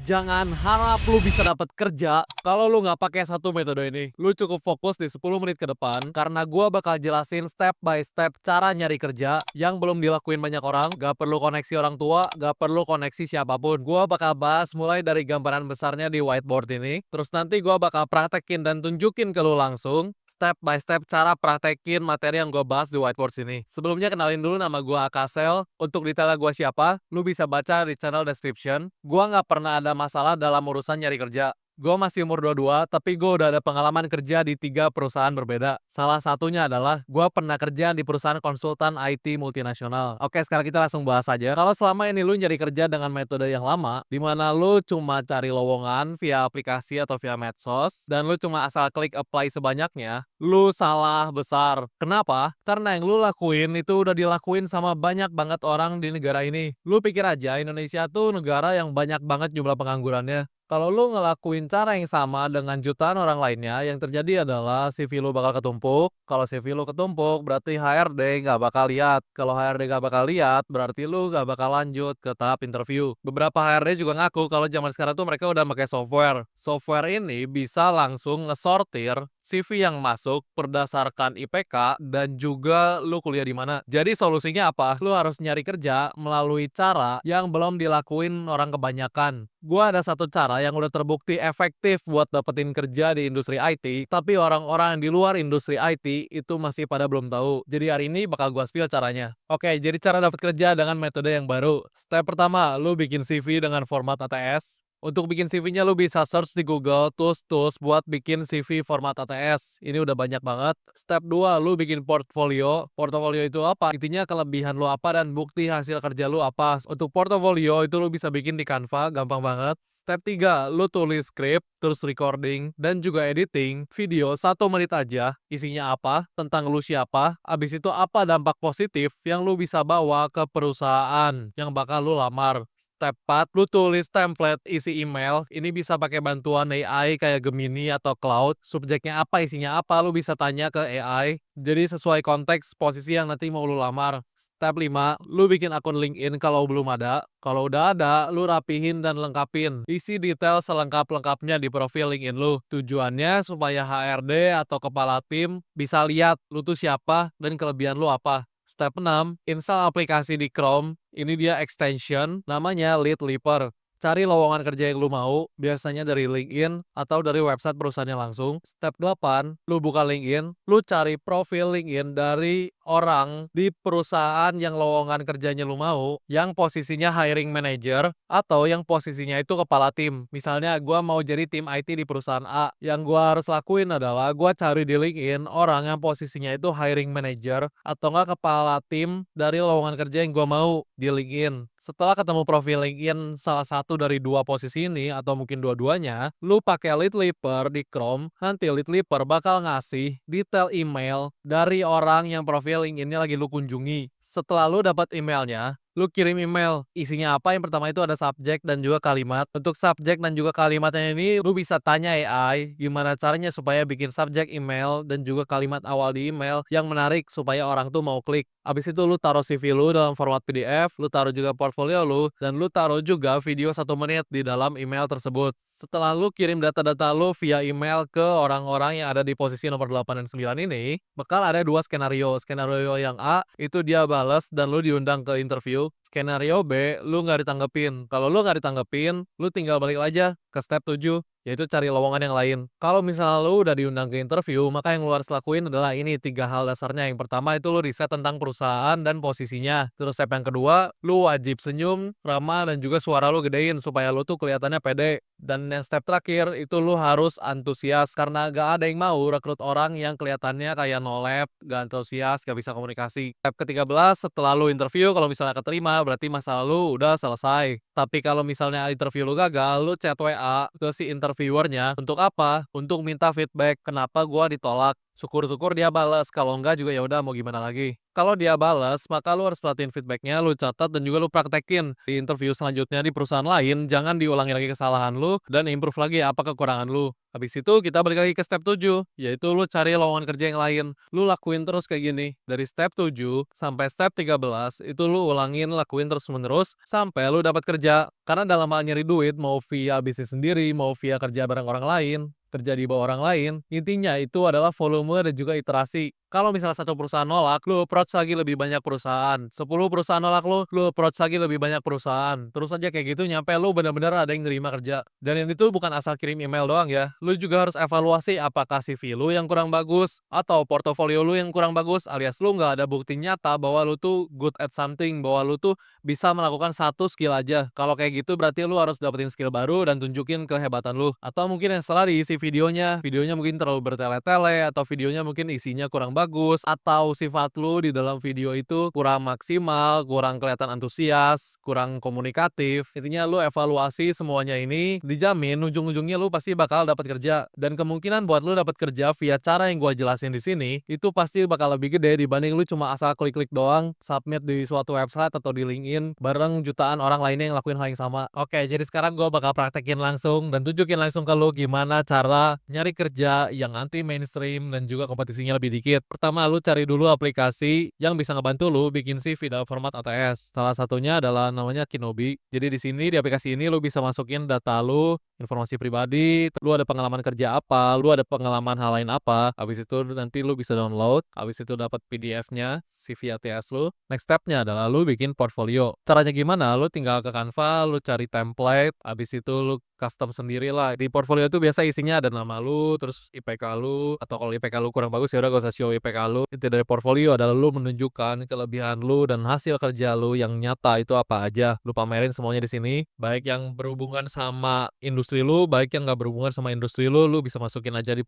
Jangan harap lu bisa dapat kerja kalau lu nggak pakai satu metode ini. Lu cukup fokus di 10 menit ke depan karena gua bakal jelasin step by step cara nyari kerja yang belum dilakuin banyak orang. Gak perlu koneksi orang tua, gak perlu koneksi siapapun. Gua bakal bahas mulai dari gambaran besarnya di whiteboard ini. Terus nanti gua bakal praktekin dan tunjukin ke lu langsung step by step cara praktekin materi yang gue bahas di whiteboard sini. Sebelumnya kenalin dulu nama gue Akasel. Untuk detailnya gue siapa, lu bisa baca di channel description. Gue nggak pernah ada masalah dalam urusan nyari kerja. Gue masih umur 22, tapi gue udah ada pengalaman kerja di 3 perusahaan berbeda. Salah satunya adalah gue pernah kerja di perusahaan konsultan IT multinasional. Oke, sekarang kita langsung bahas aja. Kalau selama ini lu nyari kerja dengan metode yang lama, di mana lu cuma cari lowongan via aplikasi atau via medsos, dan lu cuma asal klik apply sebanyaknya, lu salah besar. Kenapa? Karena yang lu lakuin itu udah dilakuin sama banyak banget orang di negara ini. Lu pikir aja Indonesia tuh negara yang banyak banget jumlah penganggurannya. Kalau lu ngelakuin cara yang sama dengan jutaan orang lainnya, yang terjadi adalah CV lu bakal ketumpuk. Kalau CV lu ketumpuk, berarti HRD nggak bakal lihat. Kalau HRD nggak bakal lihat, berarti lu nggak bakal lanjut ke tahap interview. Beberapa HRD juga ngaku kalau zaman sekarang tuh mereka udah pakai software. Software ini bisa langsung ngesortir CV yang masuk berdasarkan IPK dan juga lu kuliah di mana. Jadi solusinya apa? Lu harus nyari kerja melalui cara yang belum dilakuin orang kebanyakan. Gua ada satu cara yang udah terbukti efektif buat dapetin kerja di industri IT, tapi orang-orang di luar industri IT itu masih pada belum tahu. Jadi hari ini bakal gua spill caranya. Oke, jadi cara dapat kerja dengan metode yang baru. Step pertama, lu bikin CV dengan format ATS. Untuk bikin CV-nya lu bisa search di Google tools buat bikin CV format ATS. Ini udah banyak banget. Step 2, lu bikin portfolio. Portfolio itu apa? Intinya kelebihan lu apa dan bukti hasil kerja lu apa. Untuk portfolio itu lu bisa bikin di Canva, gampang banget. Step 3, lu tulis script, terus recording, dan juga editing video 1 menit aja. Isinya apa? Tentang lu siapa? Abis itu apa dampak positif yang lu bisa bawa ke perusahaan yang bakal lu lamar. Step 4, lu tulis template isi email. Ini bisa pakai bantuan AI kayak Gemini atau Claude. Subjeknya apa, isinya apa, lu bisa tanya ke AI. Jadi sesuai konteks posisi yang nanti mau lu lamar. Step 5, lu bikin akun LinkedIn kalau belum ada. Kalau udah ada, lu rapihin dan lengkapin. Isi detail selengkap-lengkapnya di profil LinkedIn lu. Tujuannya supaya HRD atau kepala tim bisa lihat lu tuh siapa dan kelebihan lu apa. Step 6, install aplikasi di Chrome. Ini dia extension, namanya Lead Leaper. Cari lowongan kerja yang lu mau, biasanya dari LinkedIn atau dari website perusahaannya langsung. Step 8, lu buka LinkedIn, lu cari profil LinkedIn dari orang di perusahaan yang lowongan kerjanya lu mau, yang posisinya hiring manager atau yang posisinya itu kepala tim. Misalnya gua mau jadi tim IT di perusahaan A, yang gua harus lakuin adalah gua cari di LinkedIn orang yang posisinya itu hiring manager atau enggak kepala tim dari lowongan kerja yang gua mau di LinkedIn. Setelah ketemu profil LinkedIn salah satu dari 2 posisi ini atau mungkin dua-duanya, lu pakai Lead Leaper di Chrome, nanti Lead Leaper bakal ngasih detail email dari orang yang profil LinkedIn-nya lagi lu kunjungi. Setelah lu dapat emailnya, lu kirim email. Isinya apa? Yang pertama itu ada subjek dan juga kalimat. Untuk subjek dan juga kalimatnya ini lu bisa tanya AI gimana caranya supaya bikin subjek email dan juga kalimat awal di email yang menarik supaya orang tuh mau klik. Abis itu lu taruh CV lu dalam format PDF, lu taruh juga portfolio lu, dan lu taruh juga video 1 menit di dalam email tersebut. Setelah lu kirim data-data lu via email ke orang-orang yang ada di posisi nomor 8 dan 9 ini, bakal ada 2 skenario. Skenario yang A, itu dia bales dan lu diundang ke interview. Skenario B, lu nggak ditanggepin. Kalau lu nggak ditanggepin, lu tinggal balik aja ke step 7, yaitu cari lowongan yang lain. Kalau misalnya lu udah diundang ke interview, maka yang lu harus lakuin adalah ini 3 hal dasarnya. Yang pertama itu lu riset tentang perusahaan dan posisinya. Terus step yang kedua, lu wajib senyum, ramah, dan juga suara lu gedein supaya lu tuh kelihatannya pede. Dan yang step terakhir itu lu harus antusias karena gak ada yang mau rekrut orang yang kelihatannya kayak nolep, gak antusias, gak bisa komunikasi. Step ke-13, setelah lu interview kalau misalnya keterima berarti masalah lu udah selesai. Tapi kalau misalnya interview lu gagal, lu chat WA ke si interviewernya untuk apa? Untuk minta feedback kenapa gua ditolak. Syukur-syukur dia balas, kalau enggak juga ya udah mau gimana lagi. Kalau dia balas, maka lu harus perhatiin feedbacknya, lu catat dan juga lu praktekin di interview selanjutnya di perusahaan lain, jangan diulangi lagi kesalahan lu dan improve lagi apa kekurangan lu. Habis itu kita balik lagi ke step 7, yaitu lu cari lowongan kerja yang lain. Lu lakuin terus kayak gini, dari step 7 sampai step 13 itu lu ulangin, lakuin terus-menerus sampai lu dapat kerja. Karena dalam hal nyari duit, mau via bisnis sendiri, mau via kerja bareng orang lain, kerja di bawah orang lain, intinya itu adalah volume dan juga iterasi. Kalau misalnya satu perusahaan nolak, lu approach lagi lebih banyak perusahaan. 10 perusahaan nolak lu approach lagi lebih banyak perusahaan. Terus aja kayak gitu nyampe lu benar-benar ada yang nerima kerja. Dan yang itu bukan asal kirim email doang ya. Lu juga harus evaluasi apakah CV lu yang kurang bagus atau portofolio lu yang kurang bagus, alias lu nggak ada bukti nyata bahwa lu tuh good at something, bahwa lu tuh bisa melakukan satu skill aja. Kalau kayak gitu berarti lu harus dapetin skill baru dan tunjukin kehebatan lu. Atau mungkin yang salah diisi videonya mungkin terlalu bertele-tele atau videonya mungkin isinya kurang bagus atau sifat lu di dalam video itu kurang maksimal, kurang kelihatan antusias, kurang komunikatif. Intinya lu evaluasi semuanya ini, dijamin ujung-ujungnya lu pasti bakal dapat kerja dan kemungkinan buat lu dapat kerja via cara yang gua jelasin di sini itu pasti bakal lebih gede dibanding lu cuma asal klik-klik doang, submit di suatu website atau di LinkedIn bareng jutaan orang lainnya yang lakuin hal yang sama. Oke, jadi sekarang gua bakal praktekin langsung dan tunjukin langsung ke lu gimana cara nyari kerja yang anti mainstream dan juga kompetisinya lebih dikit. Pertama, lu cari dulu aplikasi yang bisa ngebantu lu bikin CV dalam format ATS. Salah satunya adalah namanya Kinobi. Jadi di sini di aplikasi ini lu bisa masukin data lu, informasi pribadi, lu ada pengalaman kerja apa, lu ada pengalaman hal lain apa. Habis itu nanti lu bisa download, habis itu dapat PDF-nya, CV ATS lu. Next step-nya adalah lu bikin portfolio. Caranya gimana? Lu tinggal ke Canva, lu cari template, habis itu lu custom sendiri lah. Di portfolio itu biasa isinya ada nama lu, terus IPK lu, atau kalau IPK lu kurang bagus ya udah gak usah show IPK lu. Inti dari portfolio adalah lu menunjukkan kelebihan lu dan hasil kerja lu yang nyata itu apa aja. Lu pamerin semuanya di sini, baik yang berhubungan sama industri lu, baik yang gak berhubungan sama industri lu bisa masukin aja di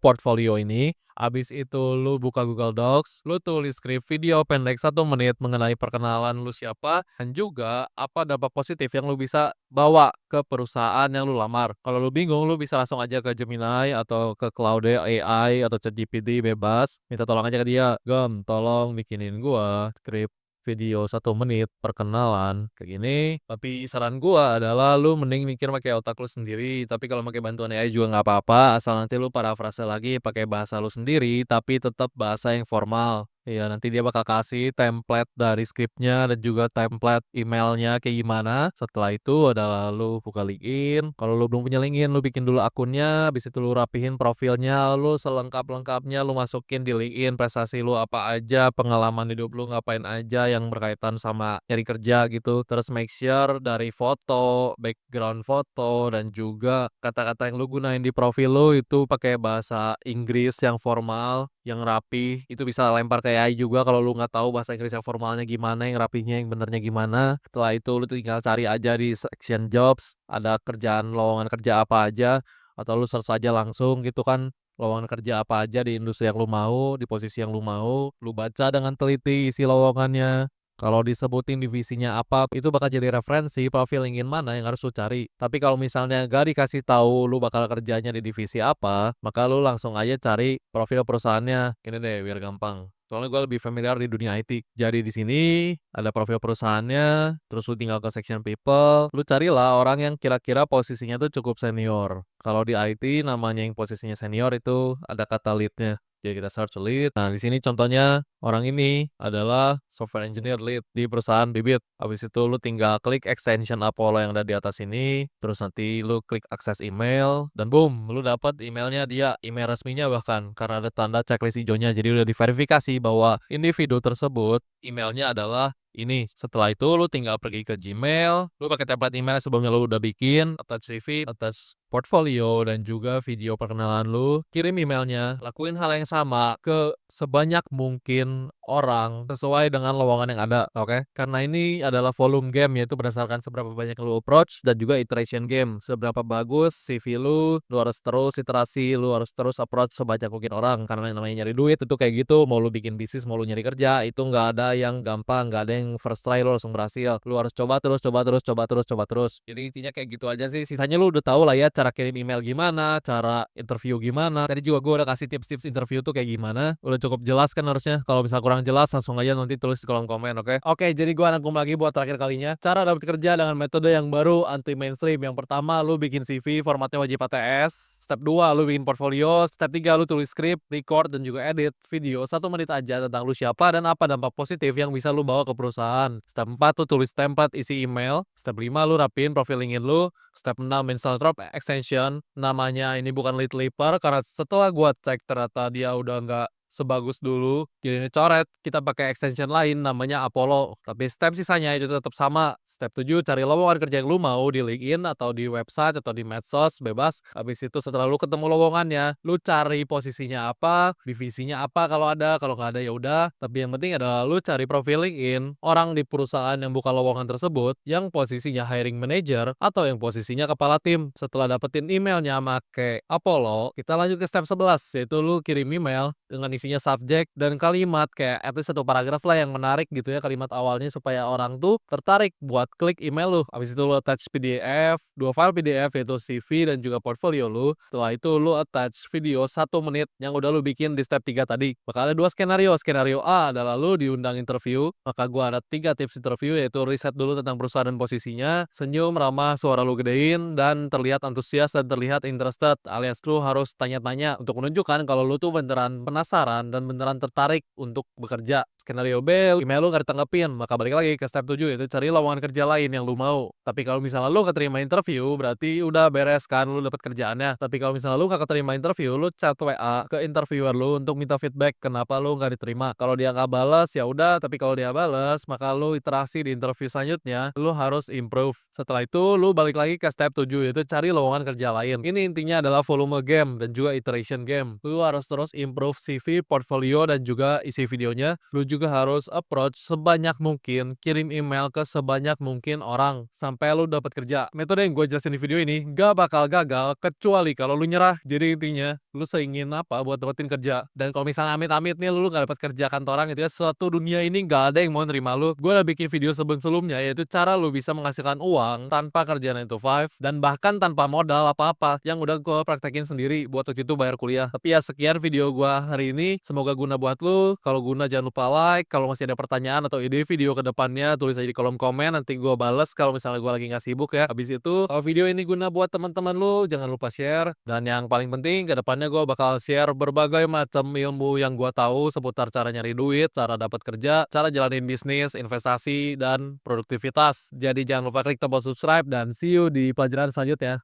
portfolio ini. Abis itu lu buka Google Docs, lu tulis skrip video pendek 1 menit mengenai perkenalan lu siapa, dan juga apa dampak positif yang lu bisa bawa ke perusahaan yang lu lamar. Kalau lu bingung, lu bisa langsung aja ke Gemini atau ke Claude AI atau ChatGPT bebas, minta tolong aja ke dia, "Gem, tolong bikinin gua skrip video 1 menit perkenalan kayak gini." Tapi saran gua adalah lu mending mikir pakai otak lu sendiri, tapi kalau pakai bantuan AI juga nggak apa-apa, asal nanti lu parafrase lagi pakai bahasa lu sendiri, tapi tetap bahasa yang formal. Iya, nanti dia bakal kasih template dari skripnya dan juga template emailnya kayak gimana. Setelah itu adalah lu buka LinkedIn. Kalau lu belum punya LinkedIn, lu bikin dulu akunnya, habis itu lu rapihin profilnya, lu selengkap-lengkapnya lu masukin di LinkedIn prestasi lu apa aja, pengalaman hidup lu ngapain aja yang berkaitan sama nyari kerja gitu. Terus make sure dari foto, background foto, dan juga kata-kata yang lu gunain di profil lu itu pakai bahasa Inggris yang formal, yang rapi. Itu bisa lempar ke AI juga kalau lu nggak tahu bahasa Inggris yang formalnya gimana, yang rapihnya, yang benernya gimana. Setelah itu lu tinggal cari aja di section jobs, ada kerjaan lowongan kerja apa aja, atau lu search aja langsung gitu kan, lowongan kerja apa aja di industri yang lu mau, di posisi yang lu mau, lu baca dengan teliti isi lowongannya. Kalau disebutin divisinya apa, itu bakal jadi referensi profil LinkedIn mana yang harus lu cari. Tapi kalau misalnya gak dikasih tahu lu bakal kerjanya di divisi apa, maka lu langsung aja cari profil perusahaannya. Ini deh biar gampang. Soalnya gue lebih familiar di dunia IT. Jadi di sini ada profil perusahaannya, terus lu tinggal ke section people, lu carilah orang yang kira-kira posisinya tuh cukup senior. Kalau di IT namanya yang posisinya senior itu ada kata lead-nya. Jadi kita search lead. Nah, di sini contohnya orang ini adalah software engineer lead di perusahaan Bibit. Habis itu lu tinggal klik extension Apollo yang ada di atas ini, terus nanti lu klik akses email dan boom, lu dapat emailnya dia, email resminya bahkan karena ada tanda checklist hijaunya. Jadi udah diverifikasi bahwa individu tersebut emailnya adalah ini. Setelah itu lu tinggal pergi ke Gmail, lu pakai template email sebelumnya lu udah bikin, attach CV, attach portfolio, dan juga video perkenalan lu, kirim emailnya, lakuin hal yang sama ke sebanyak mungkin orang sesuai dengan lowongan yang ada, oke? Karena ini adalah volume game, yaitu berdasarkan seberapa banyak lu approach dan juga iteration game. Seberapa bagus CV lu harus terus iterasi, lu harus terus approach sebanyak mungkin orang. Karena yang namanya nyari duit itu kayak gitu, mau lu bikin bisnis, mau lu nyari kerja, itu nggak ada yang gampang, nggak ada yang first try lu langsung berhasil. Lu harus coba terus, coba terus, coba terus, coba terus. Jadi intinya kayak gitu aja sih. Sisanya lu udah tahu lah ya cara cara kirim email gimana, cara interview gimana. Tadi juga gue udah kasih tips-tips interview tuh kayak gimana. Udah cukup jelas kan harusnya. Kalau misal kurang jelas langsung aja nanti tulis di kolom komen, oke? Oke, jadi gue rangkum lagi buat terakhir kalinya. Cara dapat kerja dengan metode yang baru anti mainstream. Yang pertama, lu bikin CV, formatnya wajib ATS. Step 2, lu bikin portfolio. Step 3, lu tulis skrip, record, dan juga edit video 1 menit aja tentang lu siapa dan apa dampak positif yang bisa lu bawa ke perusahaan. Step 4, lu tulis template isi email. Step 5, lu rapiin profil LinkedIn lu. Step 6, install drop extension. Namanya ini bukan lead leaper karena setelah gua cek ternyata dia udah nggak sebagus dulu, jadi coret, kita pakai extension lain namanya Apollo. Tapi step sisanya itu tetap sama. Step 7, cari lowongan kerja yang lu mau di LinkedIn atau di website atau di medsos, bebas. Habis itu setelah lu ketemu lowongannya, lu cari posisinya apa, divisinya apa kalau ada, kalau nggak ada ya udah. Tapi yang penting adalah lu cari profil LinkedIn orang di perusahaan yang buka lowongan tersebut, yang posisinya hiring manager atau yang posisinya kepala tim. Setelah dapetin emailnya make Apollo, kita lanjut ke step 11, yaitu lu kirim email dengan isinya subjek dan kalimat kayak at least 1 paragraf lah yang menarik gitu ya kalimat awalnya supaya orang tuh tertarik buat klik email lu. Habis itu lu attach PDF, 2 file PDF yaitu CV dan juga portfolio lu. Setelah itu lu attach video 1 menit yang udah lu bikin di step 3 tadi. Bakal ada 2 skenario. Skenario A adalah lu diundang interview. Maka gua ada 3 tips interview yaitu riset dulu tentang perusahaan dan posisinya, senyum, ramah, suara lu gedein, dan terlihat antusias dan terlihat interested alias lu harus tanya-tanya untuk menunjukkan kalau lu tuh beneran penasaran dan beneran tertarik untuk bekerja. Skenario B, email lu gak ditanggepin, maka balik lagi ke step 7 yaitu cari lowongan kerja lain yang lu mau. Tapi kalau misalnya lu keterima interview, berarti udah beres kan lu dapet kerjaannya. Tapi kalau misalnya lu gak keterima interview, lu chat WA ke interviewer lu untuk minta feedback kenapa lu gak diterima. Kalau dia gak bales ya udah, tapi kalau dia bales, maka lu iterasi di interview selanjutnya, lu harus improve. Setelah itu lu balik lagi ke step 7 yaitu cari lowongan kerja lain. Ini intinya adalah volume game dan juga iteration game. Lu harus terus improve CV, portfolio, dan juga isi videonya. Lu juga harus approach sebanyak mungkin, kirim email ke sebanyak mungkin orang sampai lu dapat kerja. Metode yang gue jelasin di video ini gak bakal gagal kecuali kalau lu nyerah. Jadi intinya lu seingin apa buat dapetin kerja. Dan kalau misalnya amit-amit nih lu gak dapat kerja kantoran gitu ya, suatu dunia ini gak ada yang mau nerima lu. Gue udah bikin video sebelumnya yaitu cara lu bisa menghasilkan uang tanpa kerja 9 to 5 dan bahkan tanpa modal apa-apa yang udah gue praktekin sendiri buat waktu itu bayar kuliah. Tapi ya sekian video gue hari ini, semoga guna buat lu. Kalau guna jangan lupa like. Kalau masih ada pertanyaan atau ide video ke depannya tulis aja di kolom komen, nanti gue bales kalau misalnya gue lagi nggak sibuk ya. Habis itu kalau video ini guna buat teman-teman lu jangan lupa share. Dan yang paling penting ke depannya gue bakal share berbagai macam ilmu yang gue tahu seputar cara nyari duit, cara dapat kerja, cara jalanin bisnis, investasi, dan produktivitas. Jadi jangan lupa klik tombol subscribe dan see you di pelajaran selanjutnya.